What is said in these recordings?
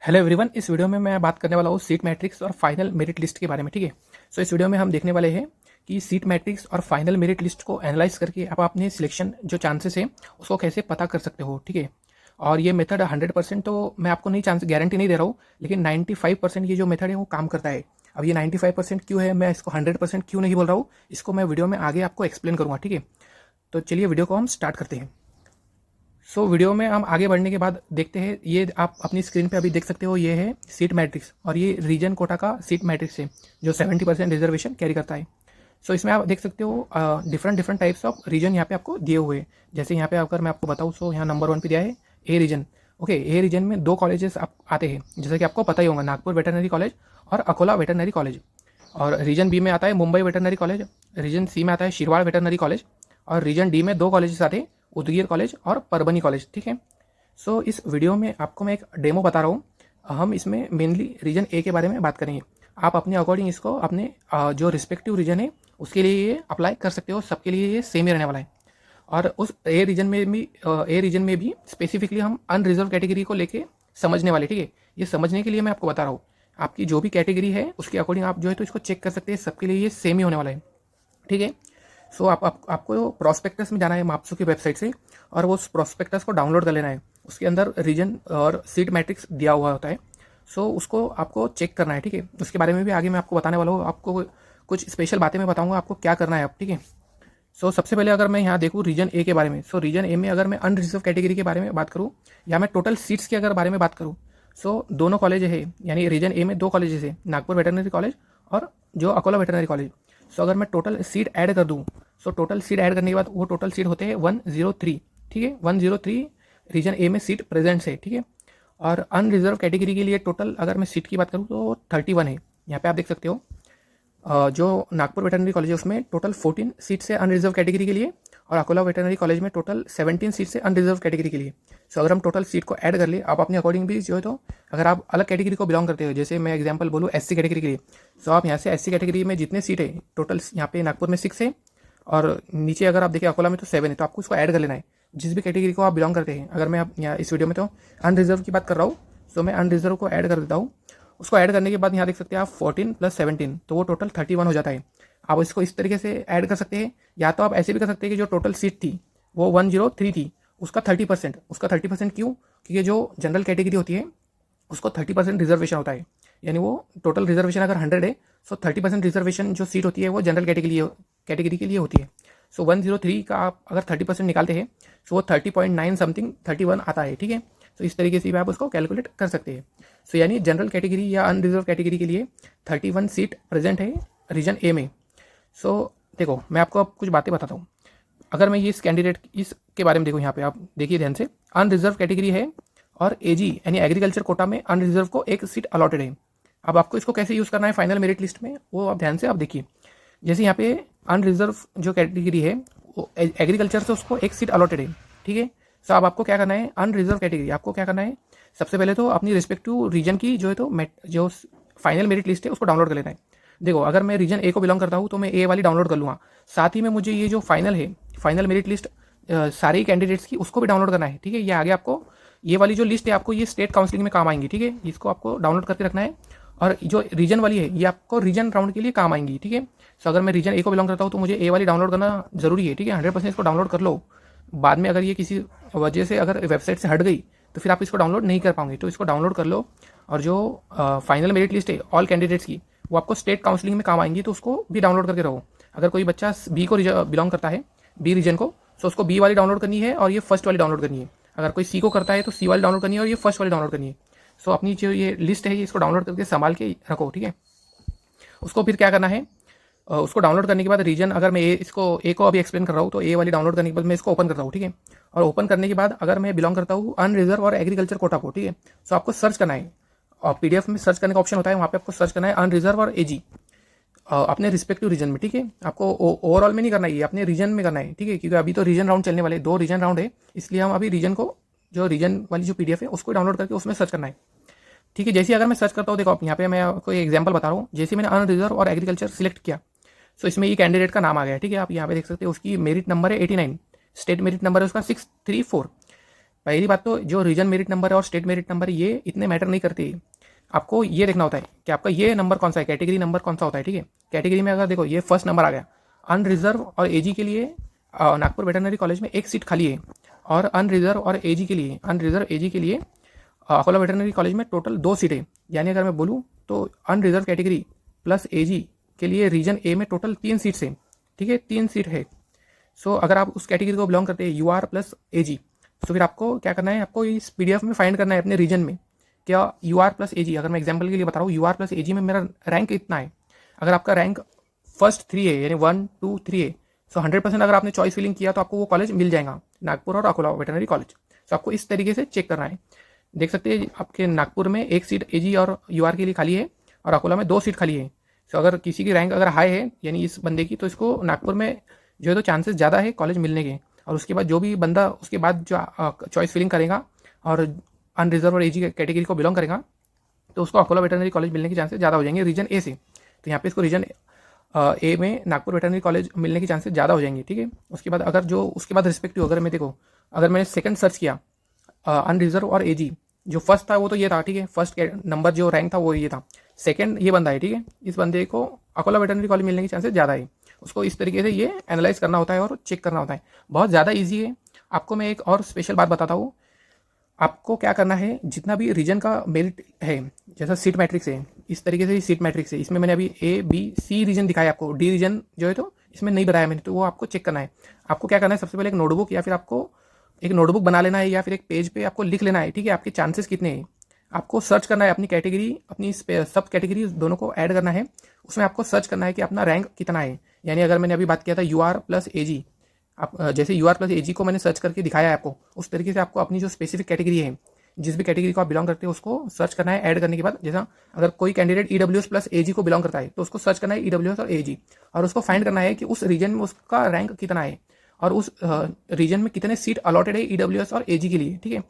Hello everyone, इस video में मैं बात करने वाला हूँ सीट मैट्रिक्स और फाइनल मेरिट लिस्ट के बारे में। ठीक है। सो इस वीडियो में हम देखने वाले हैं कि सीट मैट्रिक्स और फाइनल मेरिट लिस्ट को एनालाइज करके आप अपने सिलेक्शन जो चांसेस है उसको कैसे पता कर सकते हो। ठीक है। और ये मेथड 100% तो मैं आपको नहीं चांस गारंटी नहीं दे रहा हूँ, लेकिन 95% ये जो मेथड है वो काम करता है। अब ये 95% क्यों है, मैं इसको 100% क्यों नहीं बोल रहा हूँ, इसको मैं वीडियो में आगे आपको एक्सप्लेन करूँगा। ठीक है। तो चलिए वीडियो को हम स्टार्ट करते हैं। वीडियो में हम आगे बढ़ने के बाद देखते हैं, ये आप अपनी स्क्रीन पे अभी देख सकते हो, ये है सीट मैट्रिक्स और ये रीजन कोटा का सीट मैट्रिक्स है जो 70% रिजर्वेशन कैरी करता है। इसमें आप देख सकते हो different different types of reason यहाँ पे आपको दिए हुए हैं। जैसे यहाँ पे अगर मैं आपको बताऊँ, यहाँ नंबर 1 पे दिया है ए रीजन। ओके, ए रीजन में 2 कॉलेजेस आप आते हैं, जैसे कि आपको पता ही होगा, नागपुर वेटरनरी कॉलेज और अकोला वेटरनरी कॉलेज। और रीजन बी में आता है मुंबई वेटरनरी कॉलेज, रीजन सी में आता है शिरवाड़ वेटरनरी कॉलेज, और रीजन डी में 2 कॉलेजेस आते हैं, उदगीर कॉलेज और परबनी कॉलेज। ठीक है। इस वीडियो में आपको मैं एक डेमो बता रहा हूँ। हम इसमें मेनली रीजन ए के बारे में बात करेंगे। आप अपने अकॉर्डिंग इसको अपने जो रिस्पेक्टिव रीजन है उसके लिए ये अप्लाई कर सकते हो, सबके लिए ये सेम ही रहने वाला है। और उस ए रीजन में भी स्पेसिफिकली हम अनरिजर्व कैटेगरी को लेके समझने वाले। ठीक है। ये समझने के लिए मैं आपको बता रहा हूँ, आपकी जो भी कैटेगरी है उसके अकॉर्डिंग आप जो है तो इसको चेक कर सकते हैं, सबके लिए ये सेम ही होने वाला है। ठीक है। आपको प्रोस्पेक्टस में जाना है माप्सो की वेबसाइट से, और वो उस प्रोस्पेक्टस को डाउनलोड कर लेना है। उसके अंदर रीजन और सीट मैट्रिक्स दिया हुआ होता है। उसको आपको चेक करना है। ठीक है। उसके बारे में भी आगे मैं आपको बताने वाला हूँ, आपको कुछ स्पेशल बातें मैं बताऊँगा आपको क्या करना है अब। ठीक है। सबसे पहले अगर मैं यहाँ देखूँ रीजन ए के बारे में, रीजन ए में अगर मैं अनरिजर्व कैटेगरी के बारे में बात करूँ या मैं टोटल सीट्स के अगर बारे में बात करूँ, दोनों कॉलेज है, यानी रीजन ए में 2 कॉलेजेस है, नागपुर वेटरनरी कॉलेज और जो अकोला वेटरनरी कॉलेज। अगर मैं टोटल सीट ऐड कर दूँ, टोटल सीट ऐड करने के बाद वो टोटल सीट होते हैं 103। ठीक है। 103 रीजन ए में सीट प्रेजेंट्स है। ठीक है। और अनरिजर्व कैटेगरी के लिए टोटल अगर मैं सीट की बात करूँ तो 31 है। यहाँ पे आप देख सकते हो, जो नागपुर वेटरनरी कॉलेज है उसमें टोटल 14 सीट्स है अनरिजर्व कैटेगरी के लिए, और अकोला वेटरनरी कॉलेज में टोटल 17 सीट्स है अनरिजर्व कैटेगरी के लिए। अगर हम टोटल सीट को ऐड कर ले, आप अपने अकॉर्डिंग भी जो है तो अगर आप अलग कैटेगरी को बिलोंग करते हो, जैसे मैं एग्जांपल बोलूँ एससी कैटेगरी के लिए, आप यहाँ से एससी कैटेगरी में जितने सीट है टोटल यहाँ पे नागपुर में 6 है, और नीचे अगर आप देखिए अकोला में तो 7 है, तो आपको इसको ऐड कर लेना है जिस भी कैटेगरी को आप बिलोंग करते हैं। अगर मैं यहाँ इस वीडियो में तो अनरिजर्व की बात कर रहा हूँ, मैं अनरिजर्व को ऐड कर देता हूँ। उसको ऐड करने के बाद यहाँ देख सकते हैं आप 14 + 17, तो वो टोटल 31 हो जाता है। आप इसको इस तरीके से ऐड कर सकते हैं, या तो आप ऐसे भी कर सकते हैं कि जो टोटल सीट थी वो 103 थी, उसका 30% क्यों? क्योंकि जो जनरल कैटेगरी होती है उसको 30% रिजर्वेशन होता है, यानी वो टोटल रिजर्वेशन अगर 100 है, 30% रिजर्वेशन जो सीट होती है वो जनरल कैटेगरी के लिए होती है। 103 का आप अगर 30% निकालते हैं वो 30.9 समथिंग 31 आता है। ठीक है। इस तरीके से भी आप उसको कैलकुलेट कर सकते हैं। यानी जनरल कैटेगरी या अनरिजर्व कैटेगरी के लिए 31 सीट प्रेजेंट है रीजन ए में। देखो मैं आपको अब कुछ बातें बताता हूँ। अगर मैं ये इस कैंडिडेट इसके बारे में देखूँ, यहाँ पे आप देखिए ध्यान से, अनरिजर्व कैटेगरी है और एजी यानी एग्रीकल्चर कोटा में अनरिजर्व को 1 सीट अलॉटेड है। अब आपको इसको कैसे यूज़ करना है फाइनल मेरिट लिस्ट में, वो आप ध्यान से आप देखिए। जैसे यहाँ पे अनरिजर्व जो कैटेगरी है वो एग्रीकल्चर से उसको 1 सीट अलॉटेड है। ठीक है। अब आपको क्या करना है, अनरिजर्व कैटेगरी आपको क्या करना है, सबसे पहले तो अपनी रिस्पेक्टिव रीजन की जो है तो जो फाइनल मेरिट लिस्ट है उसको डाउनलोड कर लेना है। देखो अगर मैं रीजन ए को बिलोंग करता हूँ तो मैं ए वाली डाउनलोड कर लूँगा, साथ ही में मुझे ये जो फाइनल है, फाइनल मेरिट लिस्ट सारी कैंडिडेट्स की, उसको भी डाउनलोड करना है। ठीक है। ये आगे आपको ये वाली जो लिस्ट है आपको ये स्टेट काउंसलिंग में काम आएंगी। ठीक है। इसको आपको डाउनलोड करके रखना है, और जो रीजन वाली है ये आपको रीजन राउंड के लिए काम आएंगी। ठीक है। अगर मैं रीजन ए को बिलोंग करता हूँ तो मुझे ए वाली डाउनलोड करना जरूरी है। ठीक है। 100% इसको डाउनलोड कर लो। बाद में अगर ये किसी वजह से अगर वेबसाइट से हट गई तो फिर आप इसको डाउनलोड नहीं कर पाओगे, तो इसको डाउनलोड कर लो। और जो फाइनल मेरिट लिस्ट है ऑल कैंडिडेट्स की, वो आपको स्टेट काउंसलिंग में काम आएंगी, तो उसको भी डाउनलोड करके रहो। अगर कोई बच्चा बी को बिलोंग करता है, बी रीजन को, तो उसको बी वाली डाउनलोड करनी है और ये फर्स्ट वाली डाउनलोड करनी है। अगर कोई सी को करता है तो सी वाली डाउनलोड करनी है और ये फर्स्ट वाली डाउनलोड करनी है। अपनी जो ये लिस्ट है इसको डाउनलोड करके संभाल के रखो। ठीक है। उसको फिर क्या करना है, उसको डाउनलोड करने के बाद रीजन, अगर मैं ए को अभी एक्सप्लेन कर रहा हूँ, तो ए वाली डाउनलोड करने के बाद मैं इसको ओपन करता हूँ। ठीक है। और ओपन करने के बाद अगर मैं बिलोंग करता हूँ अनरिजर्व और एग्रीकल्चर कोटा को, ठीक है, आपको सर्च करना है, और पीडीएफ में सर्च करने का ऑप्शन होता है, वहाँ पे आपको सर्च करना है अनरिजर्व और एजी अपने रिस्पेक्टिव रीजन में। ठीक है। आपको ओवरऑल में नहीं करना है, अपने रीजन में करना है। ठीक है। क्योंकि अभी तो रीजन राउंड चलने वाले, 2 रीजन राउंड है, इसलिए हम अभी रीजन को, जो रीजन वाली जो पीडीएफ है उसको डाउनलोड करके उसमें सर्च करना है। ठीक है। जैसे अगर मैं सर्च करता हूँ, देखो आप यहाँ पे मैं आपको एक एग्जांपल बता रहा हूँ। जैसे मैंने अनरिजर्व और एग्रीकल्चर सिलेक्ट किया, इसमें ये कैंडिडेट का नाम आ गया। ठीक है। आप यहाँ पे देख सकते हैं उसकी मेरिट नंबर है 89, स्टेट मेरिट नंबर है उसका 634। पहली बात तो जो रीजन मेरिट नंबर है और स्टेट मेरिट नंबर ये इतने मैटर नहीं करते। आपको ये देखना होता है कि आपका ये नंबर कौन सा है, कैटेगरी नंबर कौन सा होता है, ठीक है। कैटेगरी में अगर देखो ये फर्स्ट नंबर आ गया, अनरिजर्व और एजी के लिए नागपुर वेटरनरी कॉलेज में एक सीट खाली है, और अनरिजर्व और एजी के लिए, अनरिजर्व एजी के लिए अकोला वेटरनरी कॉलेज में टोटल 2 सीट है। यानी अगर मैं बोलूँ तो अनरिजर्व कैटेगरी प्लस एजी के लिए रीजन ए में टोटल 3 सीट्स है, ठीक है, 3 सीट है। सो अगर आप उस कैटेगरी को बिलोंग करते हैं यू आर प्लस एजी, तो फिर आपको क्या करना है, आपको इस पीडीएफ में फाइंड करना है अपने रीजन में क्या यू आर प्लस एजी। अगर मैं एग्जाम्पल के लिए बता रहा हूँ यू आर प्लस एजी में मेरा रैंक इतना है, अगर आपका रैंक फर्स्ट 3 है यानी 1 2 3 है, सो 100% अगर आपने चॉइस फिलिंग किया तो आपको वो कॉलेज मिल जाएगा, नागपुर और अकोला वेटरनरी कॉलेज। सो आपको इस तरीके से चेक करना है। देख सकते हैं आपके नागपुर में एक सीट एजी और यू आर के लिए खाली है, और अकोला में 2 सीट खाली है। सो अगर किसी की रैंक अगर हाई है यानी इस बंदे की, तो इसको नागपुर में जो है तो चांसेस ज़्यादा है कॉलेज मिलने के। और उसके बाद जो भी बंदा उसके बाद जो चॉइस फिलिंग करेगा और अनरिजर्व और एजी कैटेगरी को बिलोंग करेगा, तो उसको अकोला वेटरनरी कॉलेज मिलने के चांसेस ज़्यादा हो जाएंगे रीजन ए से। तो यहाँ पे इसको रीजन ए में नागपुर वेटरनरी कॉलेज मिलने के चांसेस ज़्यादा हो जाएंगे, ठीक है। उसके बाद अगर जो उसके बाद रिस्पेक्टिव अगर मैं देखो, अगर मैंने सेकंड सर्च किया अनरिजर्व और एजी, जो फर्स्ट था वो तो ये था, ठीक है, फर्स्ट नंबर जो रैंक था वो ये था, सेकंड ये बंदा है, ठीक है। इस बंदे को अकोला वेटरनरी कॉलेज मिलने के चांसेस ज़्यादा है। उसको इस तरीके से ये एनालाइज करना होता है और चेक करना होता है, बहुत ज़्यादा ईजी है। आपको मैं एक और स्पेशल बात बताता हूँ, आपको क्या करना है, जितना भी रीजन का मेरिट है, जैसा सीट मैट्रिक्स है, इस तरीके से सीट मैट्रिक्स है, इसमें मैंने अभी ए बी सी रीजन दिखाया, आपको डी रीजन जो है तो इसमें नहीं बताया मैंने, तो वो आपको चेक करना है। आपको क्या करना है, सबसे पहले एक नोटबुक या फिर आपको एक नोटबुक बना लेना है, या फिर एक पेज पे आपको लिख लेना है, ठीक है, आपके चांसेस कितने हैं। आपको सर्च करना है अपनी कैटेगरी, अपनी सब कैटेगरी दोनों को ऐड करना है, उसमें आपको सर्च करना है कि अपना रैंक कितना है। यानी अगर मैंने अभी बात किया था यू आर प्लस ए जी, आप जैसे यू आर प्लस ए जी को मैंने सर्च करके दिखाया है आपको, उस तरीके से आपको अपनी जो स्पेसिफिक कैटेगरी है, जिस भी कैटेगरी को आप बिलोंग करते हैं उसको सर्च करना है। ऐड करने के बाद जैसा अगर कोई कैंडिडेट ईडब्ल्यूएस प्लस एजी को बिलोंग करता है तो उसको सर्च करना है ईडब्ल्यूएस और एजी, और उसको फाइंड करना है कि उस रीजन में उसका रैंक कितना है और उस रीजन में कितने सीट अलॉटेड है ईडब्ल्यूएस और एजी के लिए, ठीक है।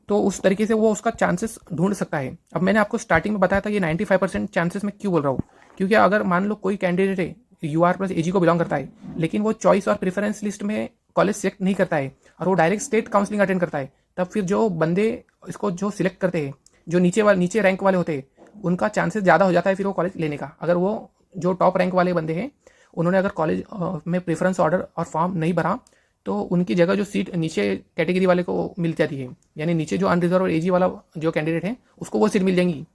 तो उस तरीके से वो उसका चांसेस ढूंढ सकता है। अब मैंने आपको स्टार्टिंग में बताया था ये 95% चांसेस में क्यों बोल रहा हूँ, क्योंकि अगर मान लो कोई कैंडिडेट है यू आर प्लस एजी को बिलोंग करता है, लेकिन वो चॉइस और प्रेफरेंस लिस्ट में कॉलेज सेलेक्ट नहीं करता है और वो डायरेक्ट स्टेट काउंसलिंग अटेंड करता है, तब फिर जो बंदे इसको जो सिलेक्ट करते हैं, जो नीचे रैंक वाले होते हैं, उनका चांसेस ज़्यादा हो जाता है फिर वो कॉलेज लेने का। अगर वो जो टॉप रैंक वाले बंदे हैं उन्होंने अगर कॉलेज में प्रेफरेंस ऑर्डर और फॉर्म नहीं भरा, तो उनकी जगह जो सीट नीचे कैटेगरी वाले को मिल जाती है, यानी नीचे जो अनरिजर्व और एजी वाला जो कैंडिडेट है उसको वो सीट मिल जाएंगी,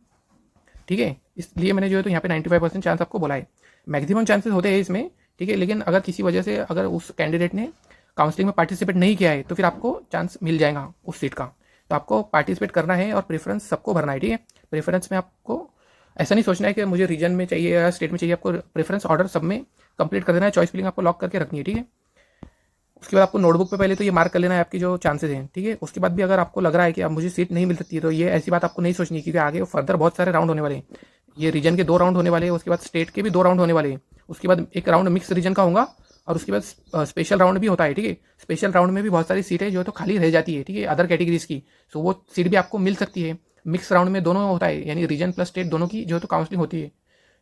ठीक है। इसलिए मैंने जो है तो यहाँ पे 95% चांस आपको बोला है, मैक्सिमम चांसेस होते हैं इसमें, ठीक है। लेकिन अगर किसी वजह से अगर उस कैंडिडेट ने काउंसलिंग में पार्टिसिपेट नहीं किया है तो फिर आपको चांस मिल जाएगा उस सीट का। तो आपको पार्टिसिपेट करना है और प्रेफरेंस सबको भरना है, ठीक है। प्रेफरेंस में आपको ऐसा नहीं सोचना है कि मुझे रीजन में चाहिए या स्टेट में चाहिए, आपको प्रेफरेंस ऑर्डर सब में कंप्लीट कर देना है, चॉइस फिलिंग आपको लॉक करके रखनी है, ठीक है। उसके बाद आपको नोटबुक पे पहले तो ये मार्क कर लेना है आपकी जो चांसेस हैं, ठीक है। उसके बाद भी अगर आपको लग रहा है कि अब मुझे सीट नहीं मिल सकती है, तो ये ऐसी बात आपको नहीं सोचनी, क्योंकि आगे फर्दर बहुत सारे राउंड होने वाले हैं। ये रीजन के 2 राउंड होने वाले हैं, उसके बाद स्टेट के भी 2 राउंड होने वाले हैं, उसके बाद एक राउंड मिक्स रीजन का होगा, और उसके बाद स्पेशल राउंड भी होता है, ठीक है। स्पेशल राउंड में भी बहुत सारी सीटें जो है तो खाली रह जाती है, ठीक है, अदर कैटेगरीज की, सो वो सीट भी आपको मिल सकती है। मिक्स राउंड में दोनों होता है, यानी रीजन प्लस स्टेट दोनों की जो है तो काउंसलिंग होती है।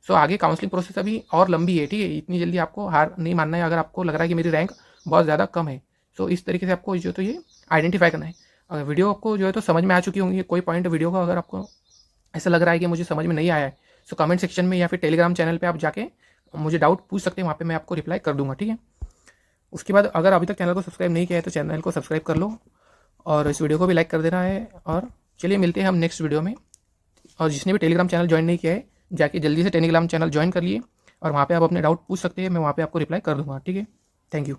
सो आगे काउंसलिंग प्रोसेस अभी और लंबी है, ठीक है। इतनी जल्दी आपको हार नहीं मानना है अगर आपको लग रहा है कि मेरी रैंक बहुत ज़्यादा कम है। सो इस तरीके से आपको जो तो ये आइडेंटिफाई करना है। अगर वीडियो आपको जो है तो समझ में आ चुकी होंगी, कोई पॉइंट वीडियो का अगर आपको ऐसा लग रहा है कि मुझे समझ में नहीं आया है, सो कमेंट सेक्शन में या फिर टेलीग्राम चैनल पे आप जाके मुझे डाउट पूछ सकते हैं, वहाँ पे मैं आपको रिप्लाई कर दूंगा, ठीक है। उसके बाद अगर अभी तक चैनल को सब्सक्राइब नहीं किया है तो चैनल को सब्सक्राइब कर लो, और इस वीडियो को भी लाइक कर देना है। और चलिए मिलते हैं हम नेक्स्ट वीडियो में। और जिसने भी टेलीग्राम चैनल ज्वाइन नहीं किया है जाके जल्दी से टेलीग्राम चैनल ज्वाइन कर लिए, और वहाँ पर आप अपने डाउट पूछ सकते हैं, मैं वहाँ पर आपको रिप्लाई कर दूँगा, ठीक है। Thank you.